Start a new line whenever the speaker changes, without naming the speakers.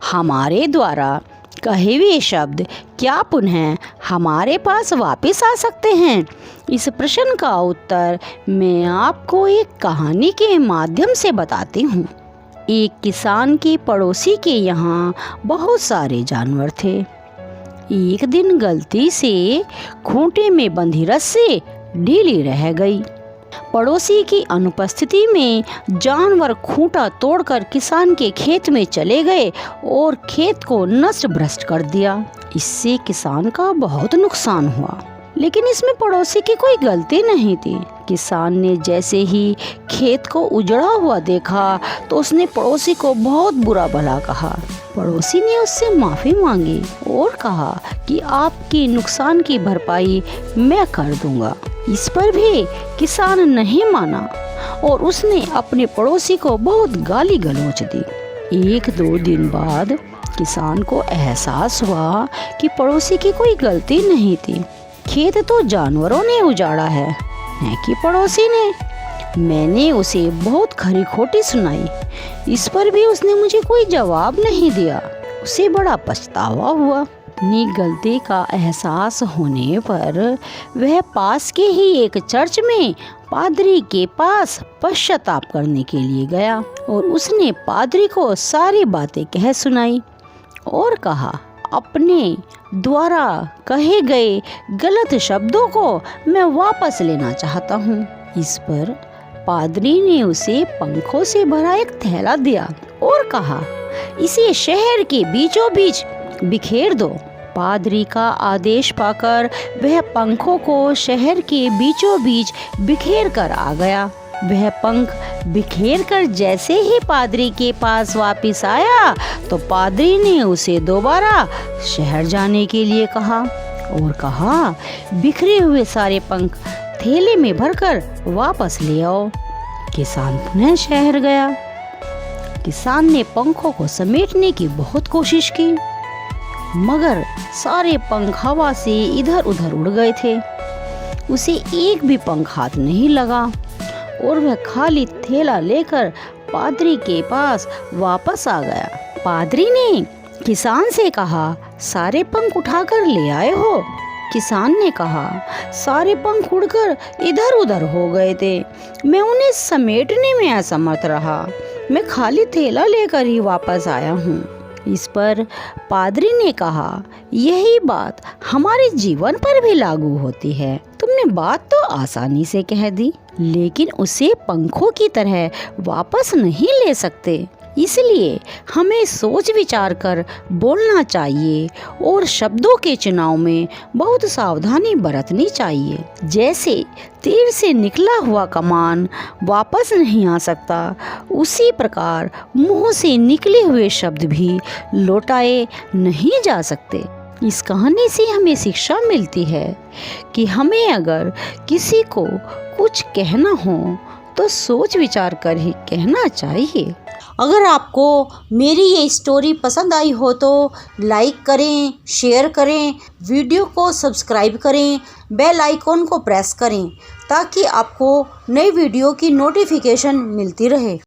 हमारे द्वारा कहे हुए शब्द क्या पुनः हमारे पास वापस आ सकते हैं? इस प्रश्न का उत्तर मैं आपको एक कहानी के माध्यम से बताती हूँ। एक किसान के पड़ोसी के यहाँ बहुत सारे जानवर थे। एक दिन गलती से खूंटे में बंधी रस्सी ढीली रह गई। पड़ोसी की अनुपस्थिति में जानवर खूंटा तोड़कर किसान के खेत में चले गए और खेत को नष्ट भ्रष्ट कर दिया। इससे किसान का बहुत नुकसान हुआ, लेकिन इसमें पड़ोसी की कोई गलती नहीं थी। किसान ने जैसे ही खेत को उजड़ा हुआ देखा तो उसने पड़ोसी को बहुत बुरा भला कहा। पड़ोसी ने उससे माफी मांगी और कहा कि आपके नुकसान की भरपाई मैं कर दूंगा। इस पर भी किसान नहीं माना और उसने अपने पड़ोसी को बहुत गाली गलौज दी। 1-2 दिन बाद किसान को एहसास हुआ कि पड़ोसी की कोई गलती नहीं थी। खेत तो जानवरों ने उजाड़ा है कि पड़ोसी ने। मैंने उसे बहुत खरी खोटी सुनाई, इस पर भी उसने मुझे कोई जवाब नहीं दिया। उसे बड़ा पछतावा हुआ। अपनी गलती का एहसास होने पर वह पास के ही एक चर्च में पादरी के पास पश्चाताप करने के लिए गया और उसने पादरी को सारी बातें कह सुनाई और कहा, अपने द्वारा कहे गए गलत शब्दों को मैं वापस लेना चाहता हूँ। इस पर पादरी ने उसे पंखों से भरा एक थैला दिया और कहा, इसे शहर के बीचों बीच बिखेर दो। पादरी का आदेश पाकर वह पंखों को शहर के बीचों बीच बिखेर कर आ गया। वह पंख बिखेर कर जैसे ही पादरी के पास वापस आया तो पादरी ने उसे दोबारा शहर जाने के लिए कहा और कहा, बिखरे हुए सारे पंख थैले में भरकर वापस ले आओ। किसान पुनः शहर गया। किसान ने पंखों को समेटने की बहुत कोशिश की, मगर सारे पंख हवा से इधर उधर उड़ गए थे। उसे एक भी पंख हाथ नहीं लगा और वह खाली थैला लेकर पादरी के पास वापस आ गया। पादरी ने किसान से कहा, सारे पंख उठाकर ले आए हो? किसान ने कहा, सारे पंख उड़कर इधर उधर हो गए थे, मैं उन्हें समेटने में असमर्थ रहा, मैं खाली थैला लेकर ही वापस आया हूँ। इस पर पादरी ने कहा, यही बात हमारे जीवन पर भी लागू होती है। तुमने बात तो आसानी से कह दी, लेकिन उसे पंखों की तरह वापस नहीं ले सकते। इसलिए हमें सोच विचार कर बोलना चाहिए और शब्दों के चुनाव में बहुत सावधानी बरतनी चाहिए। जैसे तीर से निकला हुआ कमान वापस नहीं आ सकता, उसी प्रकार मुंह से निकले हुए शब्द भी लौटाए नहीं जा सकते। इस कहानी से हमें शिक्षा मिलती है कि हमें अगर किसी को कुछ कहना हो तो सोच विचार कर ही कहना चाहिए।
अगर आपको मेरी ये स्टोरी पसंद आई हो तो लाइक करें, शेयर करें, वीडियो को सब्सक्राइब करें, बेल आइकॉन को प्रेस करें ताकि आपको नई वीडियो की नोटिफिकेशन मिलती रहे।